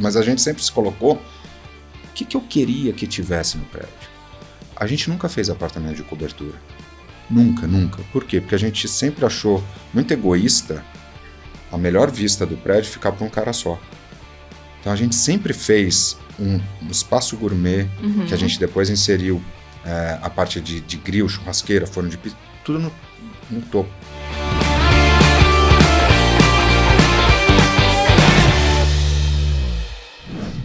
Mas a gente sempre se colocou, o que eu queria que tivesse no prédio? A gente nunca fez apartamento de cobertura. Nunca. Por quê? Porque a gente sempre achou muito egoísta a melhor vista do prédio ficar para um cara só. Então a gente sempre fez um espaço gourmet, que a gente depois inseriu a parte de grill, churrasqueira, forno de pizza, tudo no topo.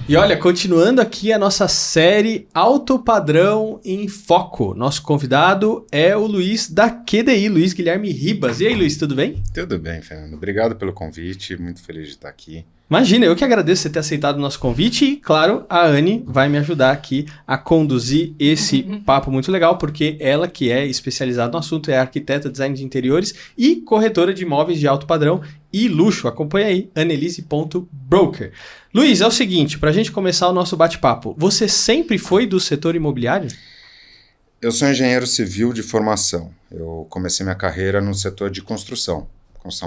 E olha, continuando aqui a nossa série Alto Padrão em Foco. Nosso convidado é o Luiz da QDI, Luiz Guilherme Ribas. E aí, Luiz, tudo bem? Tudo bem, Fernando. Obrigado pelo convite, muito feliz de estar aqui. Imagina, eu que agradeço você ter aceitado o nosso convite e, claro, a Anne vai me ajudar aqui a conduzir esse papo muito legal, porque ela que é especializada no assunto, é arquiteta, design de interiores e corretora de imóveis de alto padrão e luxo. Acompanha aí, annelise.broker. Luiz, é o seguinte, para a gente começar o nosso bate-papo, você sempre foi do setor imobiliário? Eu sou engenheiro civil de formação. Eu comecei minha carreira no setor de construção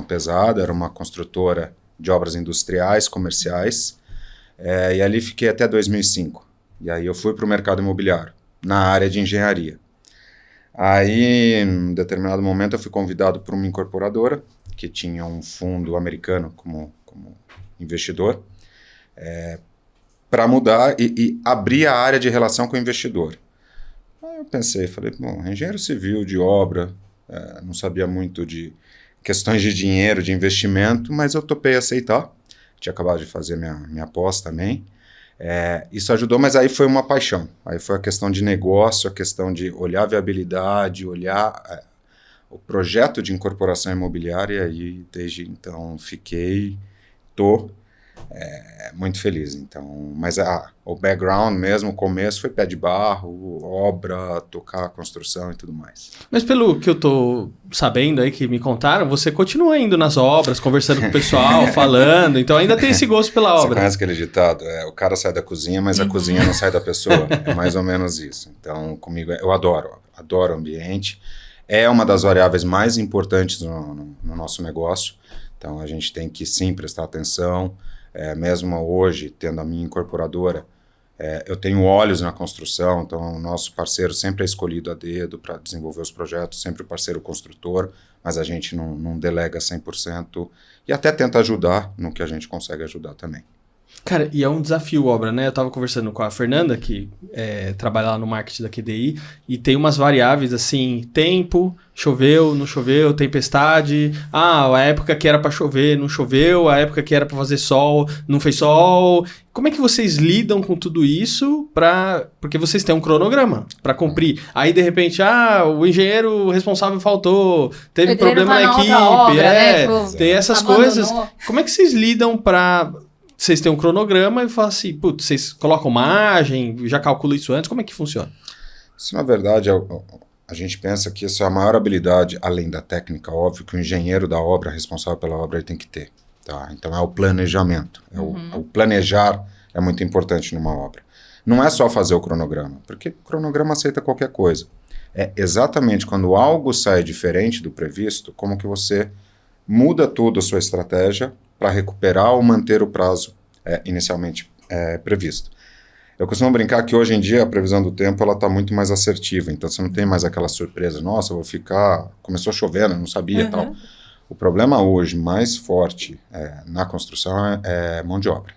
pesada, era uma construtora de obras industriais, comerciais, e ali fiquei até 2005. E aí eu fui para o mercado imobiliário, na área de engenharia. Aí, em um determinado momento, eu fui convidado por uma incorporadora, que tinha um fundo americano como investidor, para mudar e abrir a área de relação com o investidor. Aí eu pensei, falei, bom, engenheiro civil de obra, não sabia muito de questões de dinheiro, de investimento, mas eu topei aceitar. Tinha acabado de fazer minha pós também. Isso ajudou, mas aí foi uma paixão. Aí foi a questão de negócio, a questão de olhar a viabilidade, olhar o projeto de incorporação imobiliária, e desde então estou muito feliz. Então, mas o background mesmo, o começo foi pé de barro, obra, tocar construção e tudo mais. Mas pelo que eu tô sabendo aí, que me contaram, você continua indo nas obras, conversando com o pessoal, falando, então ainda tem esse gosto pela obra. Você conhece aquele ditado? O cara sai da cozinha, mas a cozinha não sai da pessoa. É mais ou menos isso. Então, comigo, eu adoro o ambiente. É uma das variáveis mais importantes no nosso negócio. Então, a gente tem que sim prestar atenção. Mesmo hoje, tendo a minha incorporadora, eu tenho olhos na construção, então o nosso parceiro sempre é escolhido a dedo para desenvolver os projetos, sempre o parceiro construtor, mas a gente não delega 100% e até tenta ajudar no que a gente consegue ajudar também. Cara, e é um desafio obra, né? Eu tava conversando com a Fernanda, que trabalha lá no marketing da QDI, e tem umas variáveis assim, tempo, choveu, não choveu, tempestade, a época que era pra chover, não choveu, a época que era pra fazer sol, não fez sol. Como é que vocês lidam com tudo isso porque vocês têm um cronograma pra cumprir? Aí, de repente, o engenheiro responsável faltou, teve problema na equipe, obra, né? Tem essas coisas. Como é que vocês lidam pra... Vocês têm um cronograma e falam assim, putz, vocês colocam margem, já calculam isso antes, como é que funciona? Isso, na verdade, a gente pensa que isso é a maior habilidade, além da técnica, óbvio, que o engenheiro da obra, responsável pela obra, ele tem que ter. Tá? Então, é o planejamento. O planejar é muito importante numa obra. Não é só fazer o cronograma, porque o cronograma aceita qualquer coisa. É exatamente quando algo sai diferente do previsto, como que você muda toda a sua estratégia para recuperar ou manter o prazo inicialmente previsto. Eu costumo brincar que hoje em dia a previsão do tempo está muito mais assertiva, então você não tem mais aquela surpresa, nossa, eu vou ficar, começou chovendo, eu não sabia e tal. O problema hoje mais forte na construção é mão de obra.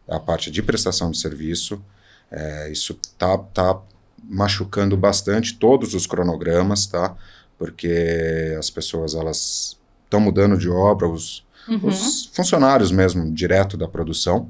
É a parte de prestação de serviço, isso tá machucando bastante todos os cronogramas, tá? Porque as pessoas elas estão mudando de obra, os funcionários mesmo, direto da produção.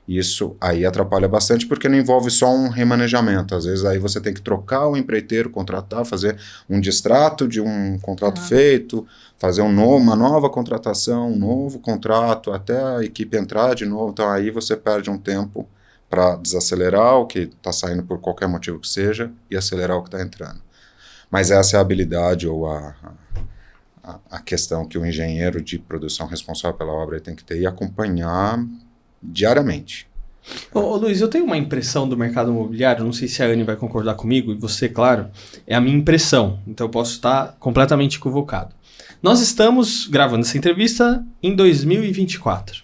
Isso aí atrapalha bastante porque não envolve só um remanejamento. Às vezes aí você tem que trocar o empreiteiro, contratar, fazer um distrato de um contrato feito, fazer uma nova contratação, um novo contrato, até a equipe entrar de novo. Então aí você perde um tempo para desacelerar o que está saindo por qualquer motivo que seja e acelerar o que está entrando. Mas essa é a habilidade ou a questão que o engenheiro de produção responsável pela obra tem que ter e acompanhar diariamente. Ô Luiz, eu tenho uma impressão do mercado imobiliário, não sei se a Anne vai concordar comigo, e você, claro, é a minha impressão, então eu posso estar completamente equivocado. Nós estamos gravando essa entrevista em 2024.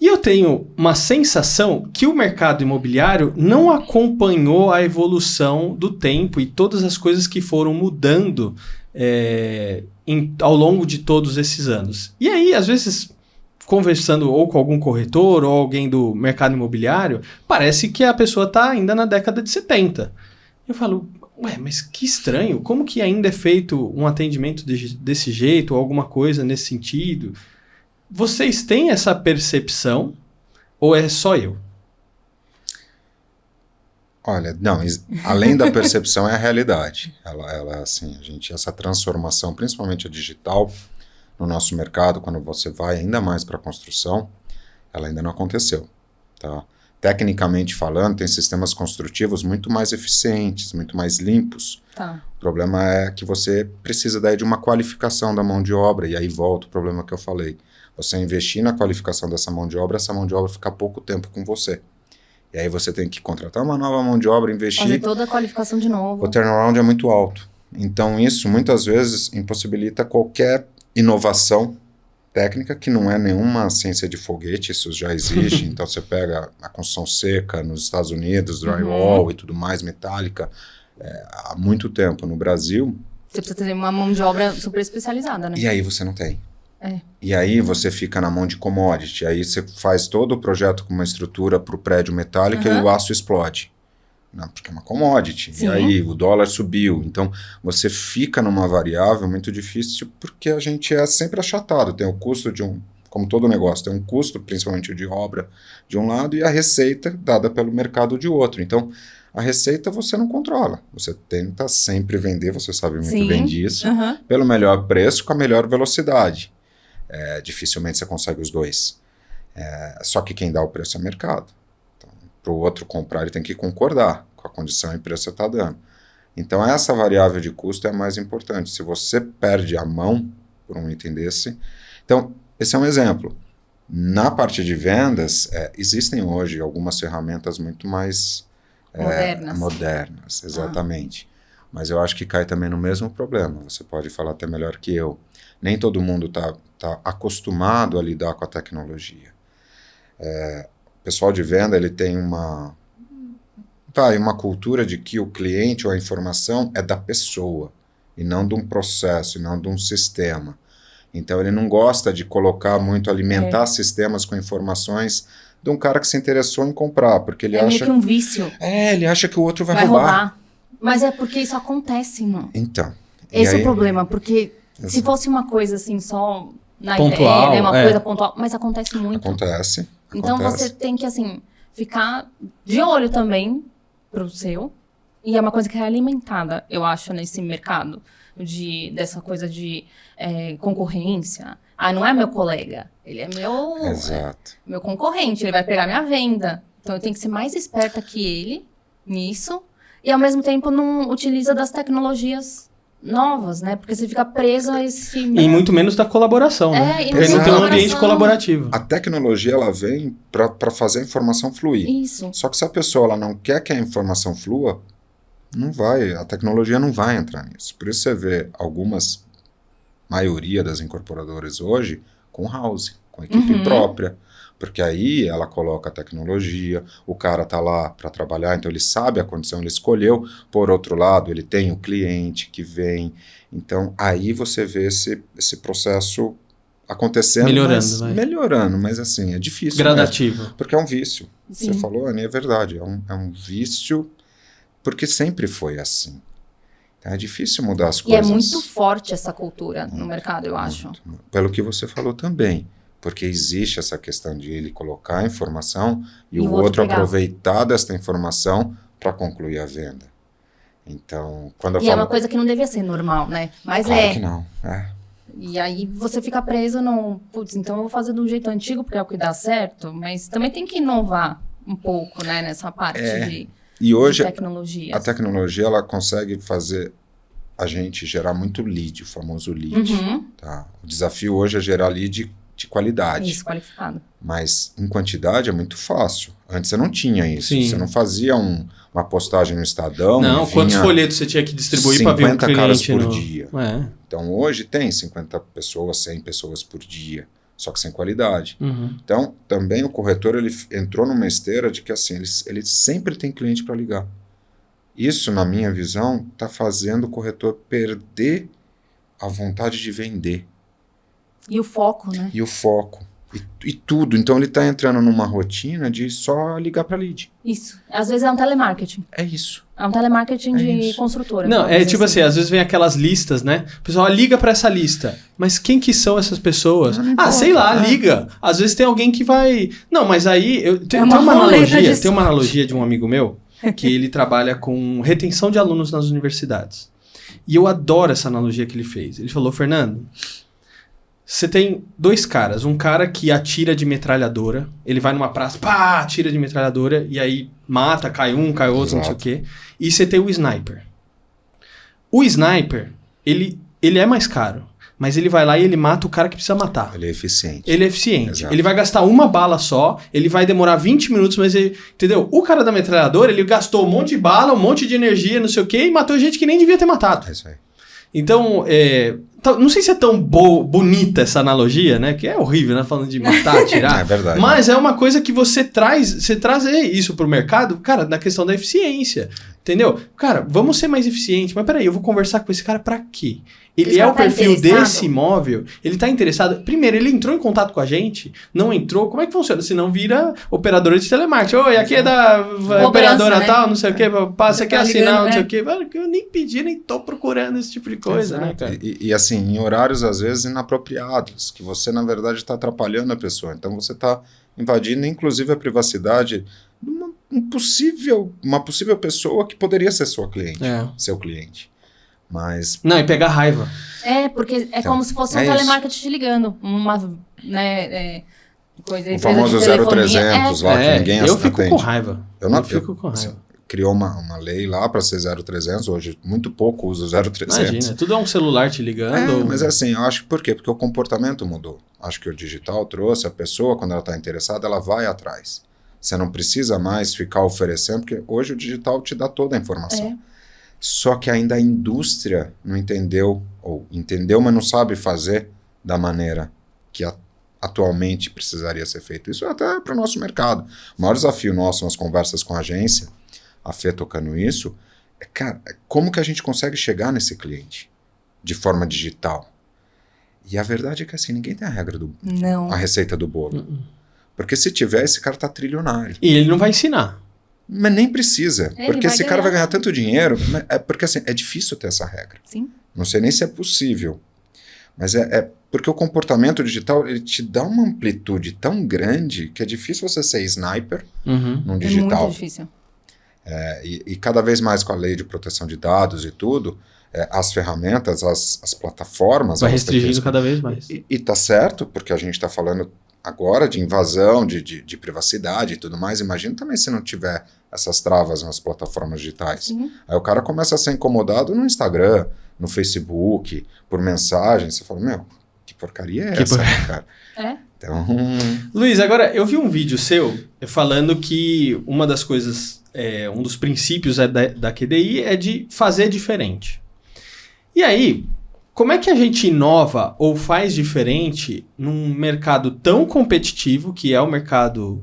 E eu tenho uma sensação que o mercado imobiliário não acompanhou a evolução do tempo e todas as coisas que foram mudando ao longo de todos esses anos. E aí, às vezes, conversando ou com algum corretor ou alguém do mercado imobiliário, parece que a pessoa está ainda na década de 70. Eu falo, ué, mas que estranho, como que ainda é feito um atendimento desse jeito ou alguma coisa nesse sentido? Vocês têm essa percepção ou é só eu? Olha, não, além da percepção é a realidade. Ela assim, essa transformação, principalmente a digital, no nosso mercado, quando você vai ainda mais para a construção, ela ainda não aconteceu, tá? Tecnicamente falando, tem sistemas construtivos muito mais eficientes, muito mais limpos. Tá. O problema é que você precisa daí de uma qualificação da mão de obra, e aí volta o problema que eu falei. Você investir na qualificação dessa mão de obra, essa mão de obra fica pouco tempo com você. E aí você tem que contratar uma nova mão de obra, investir. Fazer toda a qualificação de novo. O turnaround é muito alto. Então isso, muitas vezes, impossibilita qualquer inovação técnica, que não é nenhuma ciência de foguete, isso já existe. Então você pega a construção seca nos Estados Unidos, drywall e tudo mais, metálica, há muito tempo. No Brasil... Você precisa ter uma mão de obra super especializada, né? E aí você não tem. E aí você fica na mão de commodity. Aí você faz todo o projeto com uma estrutura para o prédio metálico e o aço explode. Não, porque é uma commodity. Sim. E aí o dólar subiu. Então você fica numa variável muito difícil porque a gente é sempre achatado. Tem o custo de como todo negócio, tem um custo, principalmente de obra, de um lado, e a receita dada pelo mercado de outro. Então a receita você não controla. Você tenta sempre vender, você sabe muito bem disso, pelo melhor preço, com a melhor velocidade. Dificilmente você consegue os dois. Só que quem dá o preço é o mercado. Então, para o outro comprar, ele tem que concordar com a condição e preço que você está dando. Então, essa variável de custo é a mais importante. Se você perde a mão por um item desse... Então, esse é um exemplo. Na parte de vendas, existem hoje algumas ferramentas muito mais... modernas, exatamente. Mas eu acho que cai também no mesmo problema. Você pode falar até melhor que eu. Nem todo mundo está acostumado a lidar com a tecnologia. O pessoal de venda ele tem uma cultura de que o cliente ou a informação é da pessoa, e não de um processo, e não de um sistema. Então ele não gosta de colocar muito, alimentar sistemas com informações de um cara que se interessou em comprar, porque ele acha... meio que um vício. Ele acha que o outro vai roubar. Mas é porque isso acontece, não? Então. Esse é o problema, porque se fosse uma coisa assim, só na pontual, ideia, uma coisa pontual, mas acontece muito. Acontece. Então você tem que, assim, ficar de olho também pro seu. E é uma coisa que é alimentada, eu acho, nesse mercado. Dessa coisa de concorrência. Não é meu colega, ele é meu concorrente, ele vai pegar minha venda. Então eu tenho que ser mais esperta que ele nisso. E ao mesmo tempo não utiliza das tecnologias novas, né? Porque você fica preso a esse... E muito menos da colaboração, né? Porque não tem um ambiente colaborativo. A tecnologia, ela vem para fazer a informação fluir. Isso. Só que se a pessoa ela não quer que a informação flua, a tecnologia não vai entrar nisso. Por isso você vê maioria das incorporadoras hoje com house, com equipe própria. Porque aí ela coloca a tecnologia, o cara está lá para trabalhar, então ele sabe a condição, ele escolheu. Por outro lado, ele tem o cliente que vem. Então, aí você vê esse processo acontecendo. Melhorando, mas assim, é difícil. Gradativo. Mesmo, porque é um vício. Sim. Você falou, Ani, é verdade. É um vício porque sempre foi assim. Então, é difícil mudar as coisas. E é muito forte essa cultura no mercado, eu acho. Pelo que você falou também. Porque existe essa questão de ele colocar a informação e o outro aproveitar desta informação para concluir a venda. Então, quando eu falo... é uma coisa que não devia ser normal, né? Mas claro que não. E aí você fica preso no... Putz, então eu vou fazer do jeito antigo porque é o que dá certo, mas também tem que inovar um pouco, né? Nessa parte e hoje, de tecnologia. A tecnologia, ela consegue fazer a gente gerar muito lead, o famoso lead. Tá? O desafio hoje é gerar lead de qualidade. Isso, qualificado. Mas em quantidade é muito fácil. Antes você não tinha isso. Sim. Você não fazia uma postagem no Estadão. Não, quantos folhetos você tinha que distribuir para ver um cliente? 50 caras por dia. Então hoje tem 50 pessoas, 100 pessoas por dia. só que sem qualidade. Uhum. Então, também o corretor ele entrou numa esteira de que assim, ele sempre tem cliente para ligar. Isso, na minha visão, está fazendo o corretor perder a vontade de vender. E o foco, né? E o foco. E tudo. Então, ele está entrando numa rotina de só ligar para lead. Isso. Às vezes é um telemarketing. É isso. É um telemarketing de isso. construtora. Não, vamos dizer tipo assim, às vezes vem aquelas listas, né? O pessoal liga pra essa lista. Mas quem que são essas pessoas? Não importa, Sei lá, né? liga. Às vezes tem alguém que vai... Não, mas aí... Tem uma uma roleta analogia, de tem uma sorte. analogia de um amigo meu que ele trabalha com retenção de alunos nas universidades. E eu adoro essa analogia que ele fez. Ele falou, Fernando, você tem dois caras. Um cara que atira de metralhadora. Ele vai numa praça, pá, atira de metralhadora. E aí mata, cai um, cai outro, não sei o quê. E você tem o sniper. O sniper, ele é mais caro. Mas ele vai lá e ele mata o cara que precisa matar. Ele é eficiente. Ele é eficiente. Exato. Ele vai gastar uma bala só, ele vai demorar 20 minutos, mas ele... Entendeu? O cara da metralhadora, ele gastou um monte de bala, um monte de energia, não sei o quê, e matou gente que nem devia ter matado. É isso aí. Então, não sei se é tão bonita essa analogia, né? Que é horrível, né? Falando de matar, atirar. É verdade. Mas é uma coisa que você traz isso pro mercado, cara, na questão da eficiência. Entendeu? Cara, vamos ser mais eficientes. Mas peraí, eu vou conversar com esse cara pra quê? Ele é o perfil desse imóvel, ele tá interessado. Primeiro, ele entrou em contato com a gente, não entrou. Como é que funciona? Se não vira operadora de telemarketing. Oi, aqui é da operadora né? tal, não sei o quê. Você quer tá assinar, ligando, não sei né? o quê. Mano, eu nem pedi, nem tô procurando esse tipo de coisa, né, cara? E assim, em horários às vezes inapropriados, que você na verdade está atrapalhando a pessoa. Então você está invadindo inclusive a privacidade de uma possível pessoa que poderia ser sua cliente, seu cliente. Mas Não, e pegar raiva. Porque é Então, como se fosse um é isso. telemarketing te ligando. Uma, né, coisa, o empresa famoso de telefonia. 0300 lá que ninguém eu fico atende. com raiva. Eu fico com raiva. Criou uma lei lá para ser 0300, hoje muito pouco usa o 0300. Imagina, tudo é um celular te ligando. Mas assim, eu acho que por quê? Porque o comportamento mudou. Acho que o digital trouxe a pessoa, quando ela está interessada, ela vai atrás. Você não precisa mais ficar oferecendo, porque hoje o digital te dá toda a informação. Só que ainda a indústria não entendeu, ou entendeu, mas não sabe fazer da maneira que atualmente precisaria ser feito. Isso até para o nosso mercado. O maior desafio nosso nas conversas com a agência, a Fê tocando isso, cara, como que a gente consegue chegar nesse cliente de forma digital? E a verdade é que assim, ninguém tem a receita do bolo. Porque se tiver, esse cara tá trilionário. E ele não vai ensinar. Mas nem precisa. Ele Porque vai esse cara vai ganhar. ganhar tanto dinheiro. Porque assim, é difícil ter essa regra. Sim. Não sei nem se é possível. Mas é porque o comportamento digital, ele te dá uma amplitude tão grande que é difícil você ser sniper num É digital. muito difícil. E cada vez mais com a lei de proteção de dados e tudo, as ferramentas, as plataformas... Vai elas têm restringindo cada vez mais. E tá certo, porque a gente está falando agora de invasão, de privacidade e tudo mais. Imagina também se não tiver essas travas nas plataformas digitais. Sim. Aí o cara começa a ser incomodado no Instagram, no Facebook, por mensagem. Você fala, meu, que porcaria é essa, né, cara? Então... Luiz, agora eu vi um vídeo seu falando que uma das coisas, um dos princípios da QDI é de fazer diferente. E aí, como é que a gente inova ou faz diferente num mercado tão competitivo que é o mercado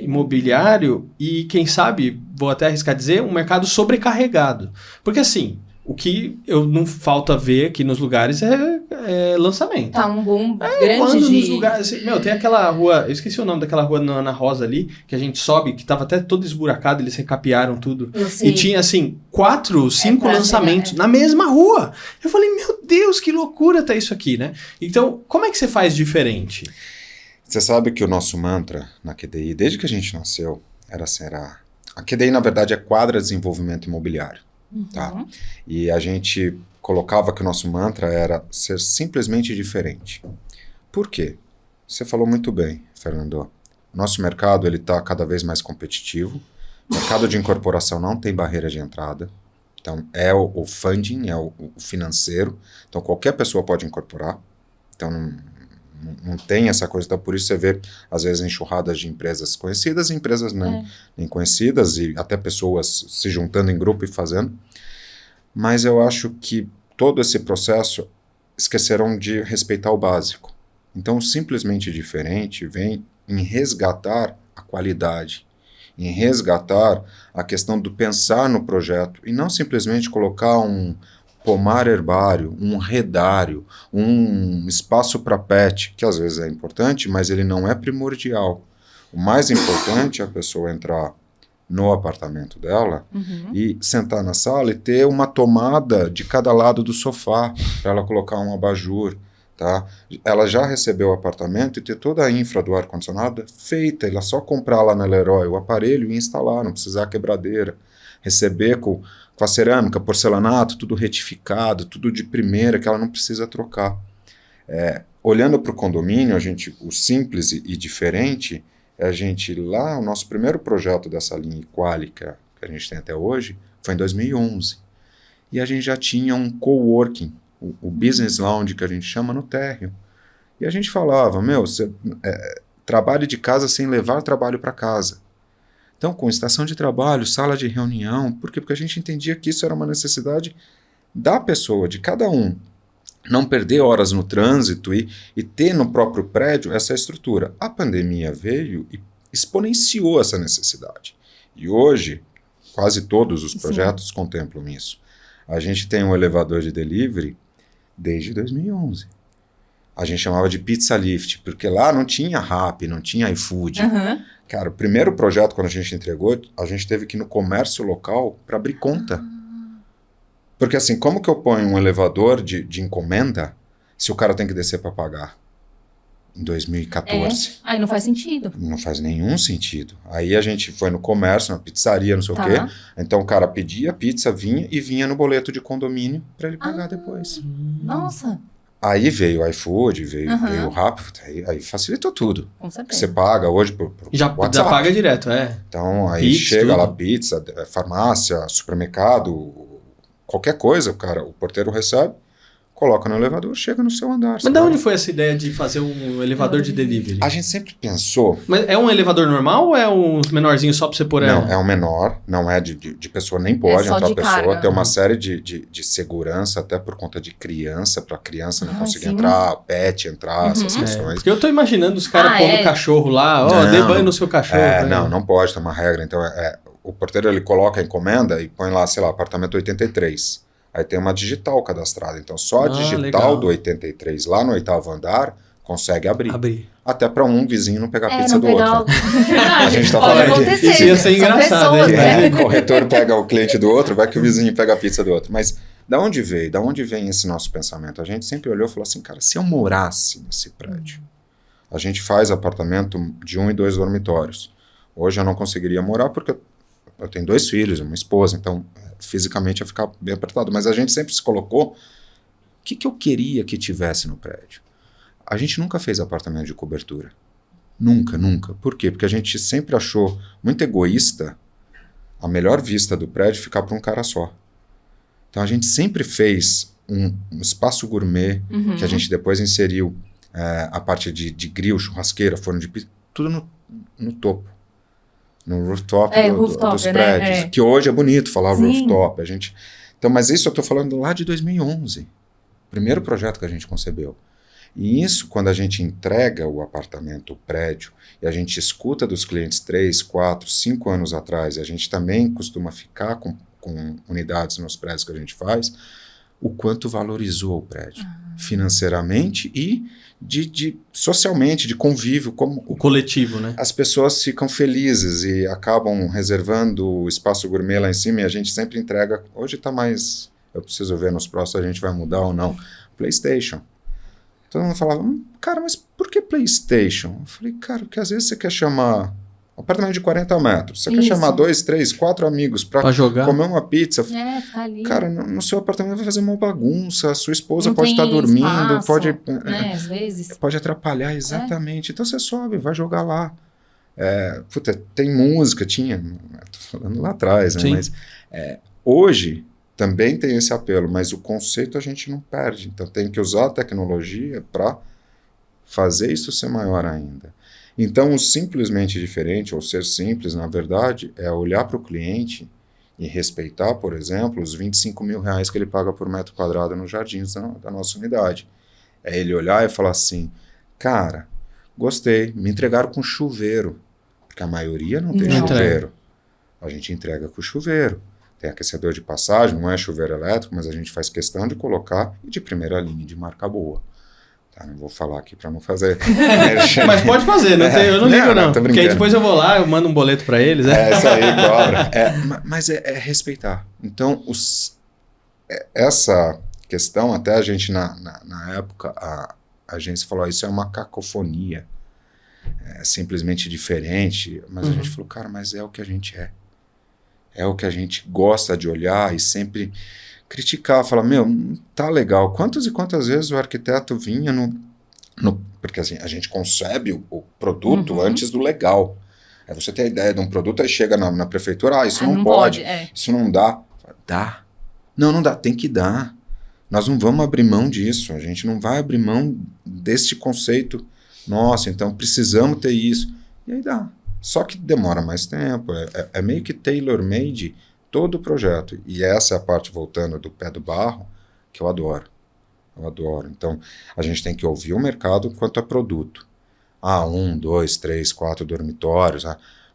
imobiliário e, quem sabe, vou até arriscar dizer, um mercado sobrecarregado? Porque assim, o que eu não falta ver aqui nos lugares é lançamento. Tá um boom Quando grande nos de... lugares, assim, tem aquela rua, eu esqueci o nome daquela rua na Ana Rosa ali, que a gente sobe, que tava até todo esburacado, eles recapearam tudo. Eu sei. E tinha, assim, 4, 5 pra lançamentos chegar, na mesma rua. Eu falei, meu Deus, que loucura tá isso aqui, né? Então, como é que você faz diferente? Você sabe que o nosso mantra na QDI, desde que a gente nasceu, era a QDI, na verdade, é Quadra Desenvolvimento Imobiliário. Tá? E a gente colocava que o nosso mantra era ser simplesmente diferente. Por quê? Você falou muito bem, Fernando. Nosso mercado está cada vez mais competitivo. O mercado de incorporação não tem barreira de entrada. Então, é o funding, é o financeiro. Então, qualquer pessoa pode incorporar. Então, não tem essa coisa. Então, por isso você vê, às vezes, enxurradas de empresas conhecidas e empresas nem conhecidas, e até pessoas se juntando em grupo e fazendo. Mas eu acho que todo esse processo esqueceram de respeitar o básico. Então, o simplesmente diferente vem em resgatar a qualidade, em resgatar a questão do pensar no projeto e não simplesmente colocar um pomar herbário, um redário, um espaço para pet, que às vezes é importante, mas ele não é primordial. O mais importante é a pessoa entrar no apartamento dela e sentar na sala e ter uma tomada de cada lado do sofá para ela colocar um abajur, tá? Ela já recebeu o apartamento e ter toda a infra do ar-condicionado feita, ela só comprar lá na Leroy o aparelho e instalar, não precisar quebradeira. Receber com a cerâmica, porcelanato, tudo retificado, tudo de primeira, que ela não precisa trocar. Olhando para o condomínio, o simples e diferente, a gente lá, o nosso primeiro projeto dessa linha Equalica, que a gente tem até hoje, foi em 2011. E a gente já tinha um coworking, o business lounge que a gente chama, no térreo. E a gente falava, você trabalhe de casa sem levar trabalho para casa. Então, com estação de trabalho, sala de reunião, por quê? Porque a gente entendia que isso era uma necessidade da pessoa, de cada um. Não perder horas no trânsito e ter no próprio prédio essa estrutura. A pandemia veio e exponenciou essa necessidade. E hoje, quase todos os projetos contemplam isso. A gente tem um elevador de delivery desde 2011. A gente chamava de Pizza Lift, porque lá não tinha Rappi, não tinha iFood. Cara, o primeiro projeto, quando a gente entregou, a gente teve que ir no comércio local para abrir conta. Porque assim, como que eu ponho um elevador de encomenda se o cara tem que descer para pagar? Em 2014. Aí não faz sentido. Não faz nenhum sentido. Aí a gente foi no comércio, na pizzaria, não sei o quê. Então o cara pedia a pizza, vinha no boleto de condomínio para ele pagar depois. Nossa. Aí veio o iFood, veio o Rappi, aí facilitou tudo. Com certeza. Você paga hoje por já WhatsApp. paga direto, Então aí Pix, chega tudo. lá pizza, farmácia, supermercado, qualquer coisa, o porteiro recebe, coloca no elevador, chega no seu andar. Mas de onde foi essa ideia de fazer um elevador de delivery? A gente sempre pensou... Mas é um elevador normal ou é um menorzinho só pra você pôr... Não, é um menor, não é de pessoa, nem pode só entrar de pessoa, carga. tem uma série de segurança, até por conta de criança, para criança não conseguir sim. entrar, pet entrar, essas questões. Porque eu tô imaginando os caras pondo o cachorro lá, Não, dê banho no seu cachorro. Não pode, tem uma regra. Então, o porteiro ele coloca a encomenda e põe lá, sei lá, apartamento 83. Aí tem uma digital cadastrada. Então, só a digital legal. do 83 lá no 8º andar consegue abrir. Até para um vizinho não pegar a pizza do outro. A gente tá falando que isso ia ser engraçado, hein? O corretor pega o cliente do outro, vai que o vizinho pega a pizza do outro. Mas da onde veio? Da onde vem esse nosso pensamento? A gente sempre olhou e falou assim, cara, se eu morasse nesse prédio, a gente faz apartamento de 1 e 2 dormitórios. Hoje eu não conseguiria morar porque eu tenho 2 filhos, uma esposa, então fisicamente ia ficar bem apertado. Mas a gente sempre se colocou, o que eu queria que tivesse no prédio? A gente nunca fez apartamento de cobertura. Nunca. Por quê? Porque a gente sempre achou muito egoísta a melhor vista do prédio ficar para um cara só. Então a gente sempre fez um espaço gourmet, que a gente depois inseriu a parte de grill, churrasqueira, forno de pizza, tudo no topo. No rooftop, dos prédios. Que hoje é bonito falar rooftop. Então, mas isso eu estou falando lá de 2011. Primeiro projeto que a gente concebeu. E isso, quando a gente entrega o apartamento, o prédio, e a gente escuta dos clientes 3, 4, 5 anos atrás, e a gente também costuma ficar com unidades nos prédios que a gente faz, o quanto valorizou o prédio. Financeiramente e socialmente, de convívio. Como o coletivo, né? As pessoas ficam felizes e acabam reservando o espaço gourmet lá em cima e a gente sempre entrega. Hoje está mais... Eu preciso ver nos próximos, a gente vai mudar ou não. PlayStation. Todo mundo falava, cara, mas por que PlayStation? Eu falei, cara, porque às vezes você quer chamar um apartamento de 40 metros, você quer chamar 2, 3, 4 amigos para jogar, comer uma pizza. Tá ali. Cara, no seu apartamento vai fazer uma bagunça, a sua esposa pode estar dormindo, espaço, pode, às vezes. Pode atrapalhar, exatamente. Então você sobe, vai jogar lá. Tem música, tô falando lá atrás, né? Mas hoje também tem esse apelo, mas o conceito a gente não perde. Então tem que usar a tecnologia para fazer isso ser maior ainda. Então o simplesmente diferente, ou ser simples, na verdade, é olhar para o cliente e respeitar, por exemplo, os R$25 mil que ele paga por metro quadrado nos jardins da nossa unidade. É ele olhar e falar assim, Cara, gostei. Me entregaram com chuveiro. Porque a maioria não tem Não. chuveiro. A gente entrega com chuveiro. Tem aquecedor de passagem, não é chuveiro elétrico, mas a gente faz questão de colocar e de primeira linha, de marca boa. Tá, não vou falar aqui para não fazer. Mas pode fazer, eu não ligo não. Tô Porque aí brincando. depois eu vou lá, eu mando um boleto pra eles. É isso aí, cobra. Mas é respeitar. Então, essa questão, até a gente na época, a agência falou, isso é uma cacofonia. É simplesmente diferente. Mas a gente falou, cara, mas é o que a gente é. É o que a gente gosta de olhar e sempre criticar, falar, meu, não tá legal. Quantas e quantas vezes o arquiteto vinha porque assim, a gente concebe o produto antes do legal. Aí você tem a ideia de um produto, aí chega na prefeitura, isso não pode, isso não dá. Dá. Não dá, tem que dar. Nós não vamos abrir mão disso, a gente não vai abrir mão deste conceito. Nossa, então precisamos ter isso. E aí dá. Só que demora mais tempo, é meio que tailor-made todo o projeto. E essa é a parte, voltando do pé do barro, que eu adoro. Eu adoro. Então, a gente tem que ouvir o mercado quanto a produto. 1, 2, 3, 4 dormitórios,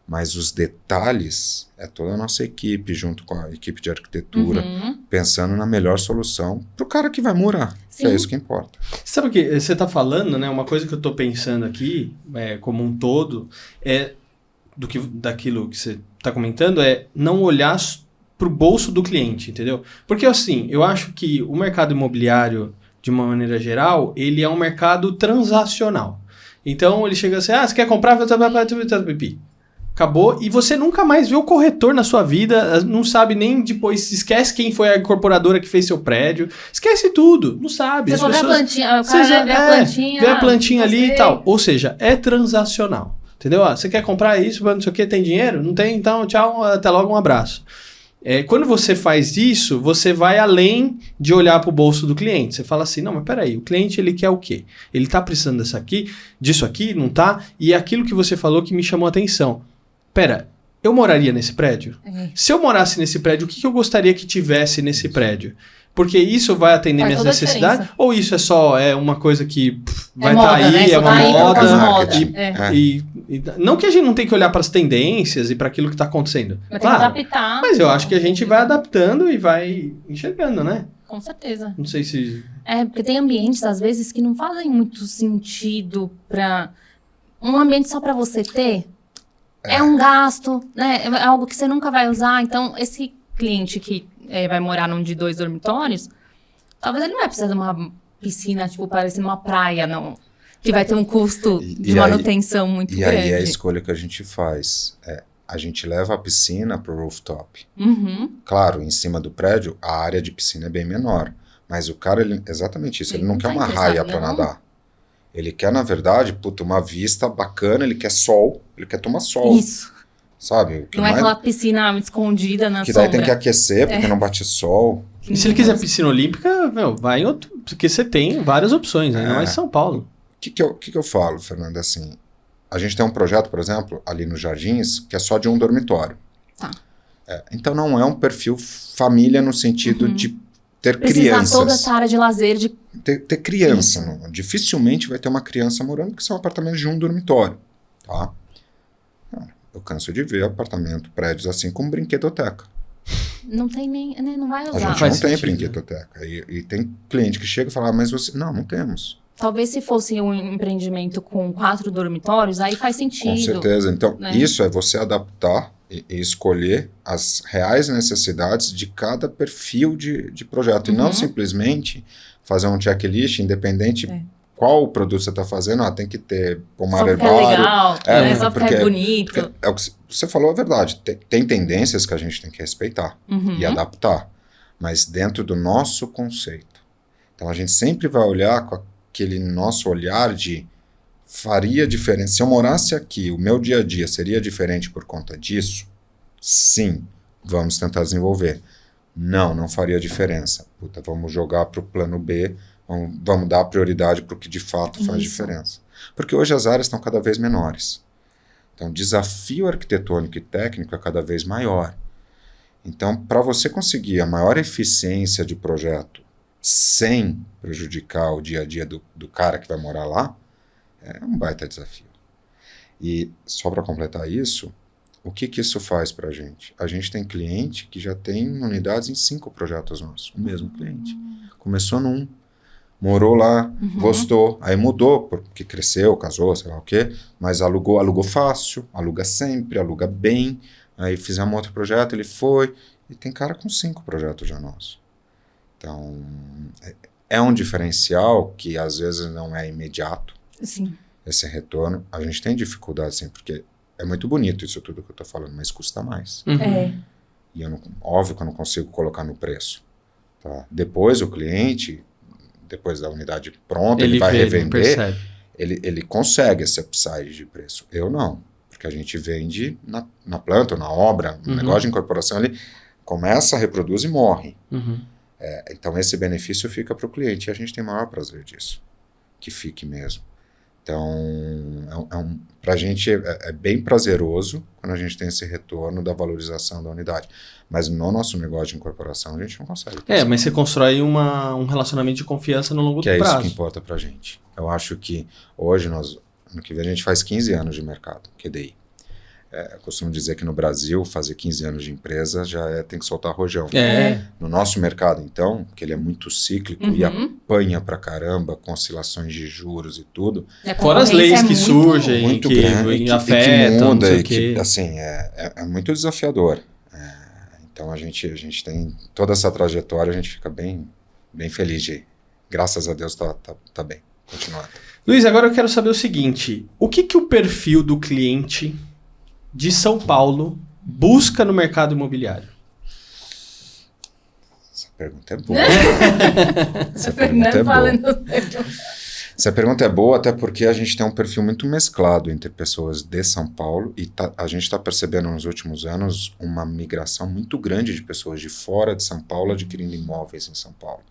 mas os detalhes é toda a nossa equipe, junto com a equipe de arquitetura, pensando na melhor solução para o cara que vai morar. Que é isso que importa. Sabe o que você está falando, né? Uma coisa que eu estou pensando aqui, como um todo, daquilo que você está comentando, é não olhar para o bolso do cliente, entendeu? Porque assim, eu acho que o mercado imobiliário, de uma maneira geral, ele é um mercado transacional. Então ele chega assim, você quer comprar? Acabou, e você nunca mais vê o corretor na sua vida, não sabe nem depois, esquece quem foi a incorporadora que fez seu prédio, esquece tudo, não sabe. Você só vê a plantinha, o cara vê a plantinha. Vê a plantinha ali e tal. Ou seja, é transacional. Entendeu? Você quer comprar isso, não sei o que, tem dinheiro? Não tem? Então, tchau, até logo, um abraço. Quando você faz isso, você vai além de olhar para o bolso do cliente. Você fala assim, não, mas peraí, o cliente ele quer o quê? Ele está precisando disso aqui, não tá? E é aquilo que você falou que me chamou a atenção. Pera, eu moraria nesse prédio? Se eu morasse nesse prédio, o que eu gostaria que tivesse nesse prédio? Porque isso vai atender minhas necessidades? Ou isso é só uma coisa que vai estar aí, né? É uma moda? Não que a gente não tem que olhar para as tendências e para aquilo que está acontecendo. Mas tem que adaptar. Mas eu acho que a gente vai adaptando e vai enxergando, né? Com certeza. Não sei se... Porque tem ambientes, às vezes, que não fazem muito sentido para... Um ambiente só para você ter é um gasto, né? É algo que você nunca vai usar. Então, esse cliente que vai morar num de 2 dormitórios, talvez ele não vai precisar de uma piscina, tipo, parecendo uma praia, não. Que vai ter um custo de manutenção muito grande. E aí é a escolha que a gente faz. A gente leva a piscina para o rooftop. Claro, em cima do prédio, a área de piscina é bem menor. Mas o cara, exatamente isso, ele não quer uma raia para nadar. Ele quer, na verdade, uma vista bacana, ele quer sol, ele quer tomar sol. Isso. Sabe? Não é aquela piscina escondida na sombra. Que daí tem que aquecer, porque não bate sol. E se ele quiser piscina olímpica, vai em outro... Porque você tem várias opções, ainda mais em São Paulo. O que eu falo, Fernanda? Assim, a gente tem um projeto, por exemplo, ali nos Jardins, que é só de um dormitório. Tá. Então não é um perfil família no sentido de ter precisar crianças. Toda essa área de lazer. Ter criança. Dificilmente vai ter uma criança morando, porque são apartamentos de um dormitório. Tá? Eu canso de ver prédios assim como brinquedoteca. Não tem nem, né, não vai usar. A gente não tem brinquedoteca. E tem cliente que chega e fala, mas você... Não temos. Talvez se fosse um empreendimento com 4 dormitórios, aí faz sentido. Com certeza. Então, isso é você adaptar e escolher as reais necessidades de cada perfil de projeto. E não simplesmente fazer um checklist independente qual produto você está fazendo. Tem que ter pomar herbário. É legal, só porque é bonito. Porque o que você falou é verdade. Tem tendências que a gente tem que respeitar e adaptar. Mas dentro do nosso conceito. Então, a gente sempre vai olhar com aquele nosso olhar de faria diferença. Se eu morasse aqui, o meu dia a dia seria diferente por conta disso? Sim, vamos tentar desenvolver. Não faria diferença. Vamos jogar para o plano B, vamos dar prioridade para o que de fato faz diferença. Porque hoje as áreas estão cada vez menores. Então, o desafio arquitetônico e técnico é cada vez maior. Então, para você conseguir a maior eficiência de projeto sem prejudicar o dia a dia do cara que vai morar lá, É um baita desafio. E só para completar isso, o que isso faz para a gente? A gente tem cliente que já tem unidades em 5 projetos nossos, o mesmo cliente. Começou num, morou lá, gostou, aí mudou, porque cresceu, casou, sei lá o quê, mas alugou fácil, aluga sempre, aluga bem, aí fizemos outro projeto, ele foi, e tem cara com 5 projetos já nossos. Então, é um diferencial que às vezes não é imediato, Sim. esse retorno. A gente tem dificuldade, sim, porque é muito bonito isso tudo que eu estou falando, mas custa mais. E óbvio que eu não consigo colocar no preço. Tá? Depois o cliente, depois da unidade pronta, ele vai revender, ele consegue esse upside de preço. Eu não, porque a gente vende na planta, na obra, no negócio de incorporação, ele começa, reproduz e morre. Então esse benefício fica para o cliente e a gente tem maior prazer disso, que fique mesmo. Então, para a gente é bem prazeroso quando a gente tem esse retorno da valorização da unidade. Mas no nosso negócio de incorporação a gente não consegue. Mas você constrói um relacionamento de confiança no longo prazo. Que é isso que importa para a gente. Eu acho que hoje, ano que vem, a gente faz 15 anos de mercado, QDI. Eu costumo dizer que no Brasil, fazer 15 anos de empresa já tem que soltar rojão. No nosso mercado, então, que ele é muito cíclico e apanha pra caramba, com oscilações de juros e tudo. Fora as leis que surgem, muito que grande, afetam, que muda, não sei e o quê. que, assim, é muito desafiador. Então, a gente tem toda essa trajetória, a gente fica bem, bem feliz de, graças a Deus, tá bem, continuando. Luiz, agora eu quero saber o seguinte, o que o perfil do cliente de São Paulo busca no mercado imobiliário? Essa pergunta é boa. Essa pergunta é boa até porque a gente tem um perfil muito mesclado entre pessoas de São Paulo e a gente está percebendo nos últimos anos uma migração muito grande de pessoas de fora de São Paulo adquirindo imóveis em São Paulo,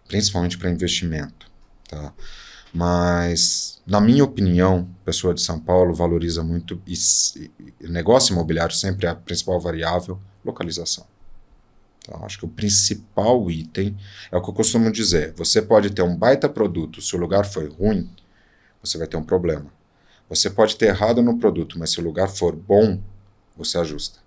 principalmente para investimento, tá? Mas, na minha opinião, a pessoa de São Paulo valoriza muito, e negócio imobiliário sempre é a principal variável, localização. Então, acho que o principal item é o que eu costumo dizer. Você pode ter um baita produto, se o lugar for ruim, você vai ter um problema. Você pode ter errado no produto, mas se o lugar for bom, você ajusta.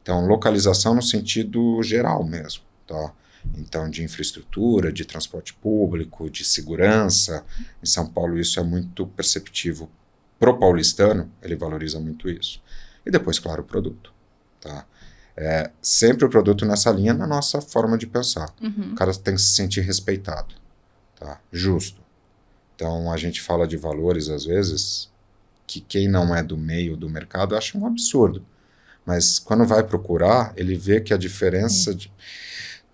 Então, localização no sentido geral mesmo, tá? Então, de infraestrutura, de transporte público, de segurança. Em São Paulo isso é muito perceptivo. Pro paulistano, ele valoriza muito isso. E depois, claro, o produto. Tá? Sempre o produto nessa linha na nossa forma de pensar. O cara tem que se sentir respeitado. Tá? Justo. Então, a gente fala de valores, às vezes, que quem não é do meio do mercado acha um absurdo. Mas quando vai procurar, ele vê que a diferença...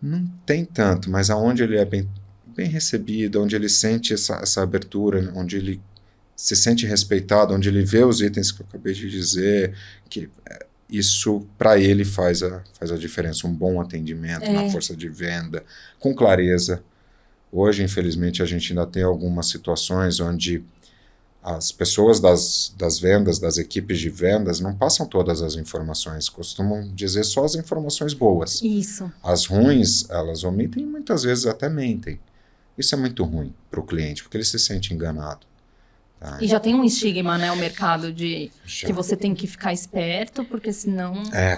Não tem tanto, mas aonde ele é bem recebido, onde ele sente essa abertura, onde ele se sente respeitado, onde ele vê os itens que eu acabei de dizer, que isso para ele faz a diferença. Um bom atendimento na força de venda, com clareza. Hoje, infelizmente, a gente ainda tem algumas situações onde as pessoas das vendas, das equipes de vendas, não passam todas as informações, costumam dizer só as informações boas. Isso. As ruins, elas omitem e muitas vezes até mentem. Isso é muito ruim para o cliente, porque ele se sente enganado. Tá? E já tem um estigma, né, o mercado de que você tem que ficar esperto, porque senão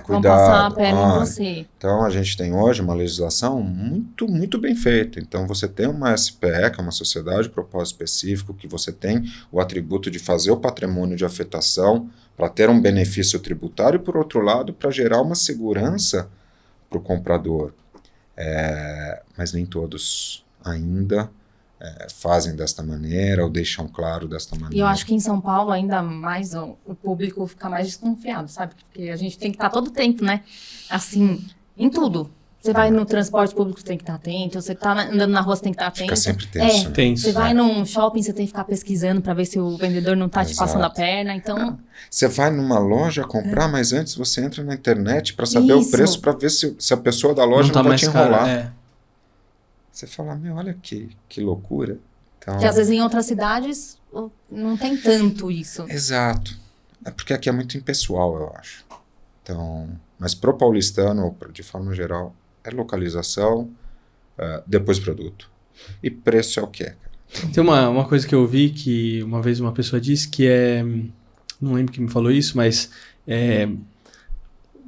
vão passar a perna em você. Então, a gente tem hoje uma legislação muito, muito bem feita. Então, você tem uma SPE, que é uma sociedade de propósito específico, que você tem o atributo de fazer o patrimônio de afetação para ter um benefício tributário e, por outro lado, para gerar uma segurança para o comprador. Mas nem todos ainda... fazem desta maneira ou deixam claro desta maneira. E eu acho que em São Paulo ainda mais o público fica mais desconfiado, sabe? Porque a gente tem que estar todo tempo, né? Assim, em tudo. Você vai no transporte público, você tem que estar atento. Você tá andando na rua, você tem que estar atento. Fica sempre tenso. Né? Você vai num shopping, você tem que ficar pesquisando para ver se o vendedor não tá te passando a perna. Então... Você vai numa loja comprar, mas antes você entra na internet para saber o preço, para ver se a pessoa da loja não vai te enrolar. Você fala, olha que loucura. Então, que às vezes em outras cidades não tem tanto isso. Exato. É porque aqui é muito impessoal, eu acho. Então, mas pro paulistano, de forma geral, é localização, depois produto. E preço é o quê? Tem uma coisa que eu ouvi que uma vez uma pessoa disse que é... Não lembro quem me falou isso, mas...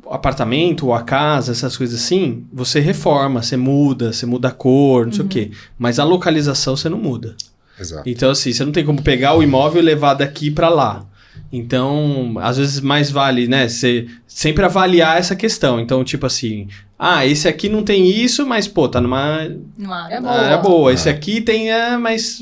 o apartamento ou a casa, essas coisas assim, você reforma, você muda a cor, não sei o quê. Mas a localização você não muda. Exato. Então, assim, você não tem como pegar o imóvel e levar daqui para lá. Então, às vezes mais vale, né, você sempre avaliar essa questão. Então, tipo assim, esse aqui não tem isso, mas, pô, tá numa área boa. Esse aqui tem, mas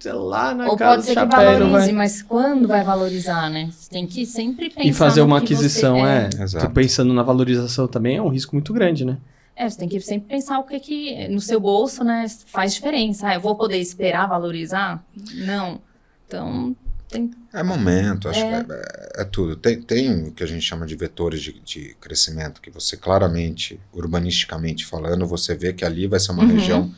lá na ou casa pode do ser que chapéu não valorize, vai... mas quando vai valorizar, né? Você tem que sempre pensar E fazer no uma que aquisição, Exato. Tô pensando na valorização também, é um risco muito grande, né? Você tem que sempre pensar o que no seu bolso, né, faz diferença. Eu vou poder esperar valorizar? Não. Então, tem... É momento, acho que é tudo. Tem o que a gente chama de vetores de crescimento, que você claramente, urbanisticamente falando, você vê que ali vai ser uma região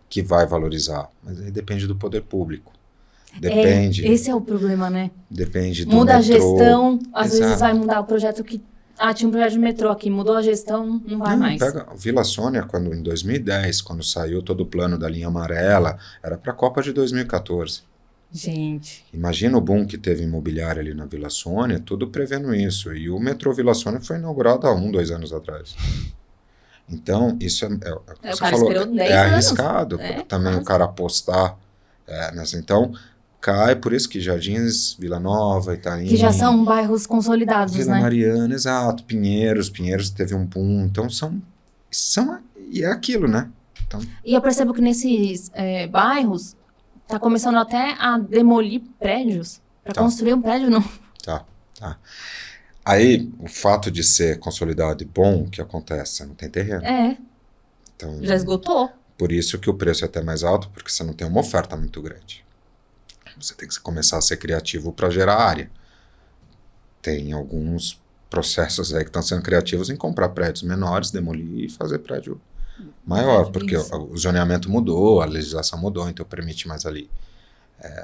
que vai valorizar. Mas aí depende do poder público. Depende. Esse é o problema, né? Depende do Muda metrô. a gestão, às Exato. vezes vai mudar o projeto que... tinha um projeto de metrô aqui, mudou a gestão, não vai mais. Pega Vila Sônia, em 2010, quando saiu todo o plano da linha amarela, era para a Copa de 2014. Gente. Imagina o boom que teve imobiliário ali na Vila Sônia, tudo prevendo isso. E o metrô Vila Sônia foi inaugurado há 2 anos atrás. Então, isso o que O você cara falou, esperou 10 é anos. arriscado também o cara apostar nessa. Então, cai, por isso que Jardins, Vila Nova, Itaim... Que já são bairros consolidados, Vila né? Mariana, exato, Pinheiros teve um boom. Então, e é aquilo, né? Então, E eu percebo que nesses bairros tá começando até a demolir prédios para construir um prédio novo. Tá. Aí, o fato de ser consolidado e bom, o que acontece? Você não tem terreno. Então, Já esgotou. por isso que o preço é até mais alto, porque você não tem uma oferta muito grande. Você tem que começar a ser criativo para gerar área. Tem alguns processos aí que estão sendo criativos em comprar prédios menores, demolir e fazer prédio maior, porque o zoneamento mudou, a legislação mudou, então permite mais ali.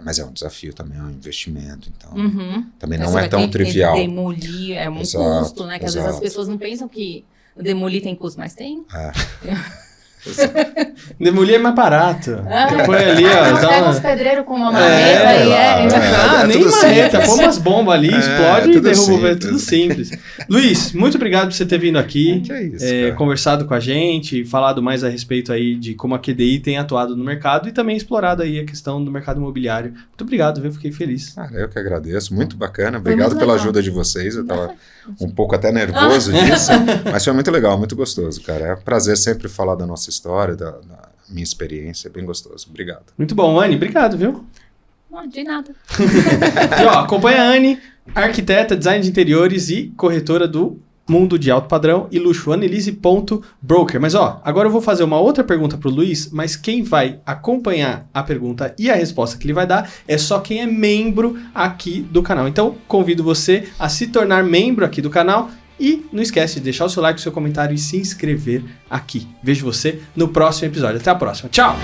Mas é um desafio também, é um investimento, então também Então, não é tão trivial. Demolir é um custo, né? Que às vezes as pessoas não pensam que demolir tem custo, mas tem. Demolir é mais barato. Põe ali, Pega uns pedreiros com uma marreta nem tudo marreta, simples. põe umas bombas ali, explode e tudo derruba, é simples. tudo simples. Luiz, muito obrigado por você ter vindo aqui, Que é isso, cara. conversado com a gente, falado mais a respeito aí de como a QDI tem atuado no mercado e também explorado aí a questão do mercado imobiliário. Muito obrigado, viu? Fiquei feliz. Cara, eu que agradeço, muito bacana, Foi obrigado muito pela legal. ajuda de vocês, eu tava um pouco até nervoso disso, mas foi muito legal, muito gostoso, cara. É um prazer sempre falar da nossa história, da minha experiência, é bem gostoso. Obrigado. Muito bom, Anne, obrigado, viu? Não, de nada. E ó, acompanha a Anne, arquiteta, design de interiores e corretora do mundo de alto padrão e luxo, Annelise.broker. Mas ó, agora eu vou fazer uma outra pergunta pro Luiz, mas quem vai acompanhar a pergunta e a resposta que ele vai dar é só quem é membro aqui do canal. Então, convido você a se tornar membro aqui do canal e não esquece de deixar o seu like, o seu comentário e se inscrever aqui. Vejo você no próximo episódio. Até a próxima. Tchau!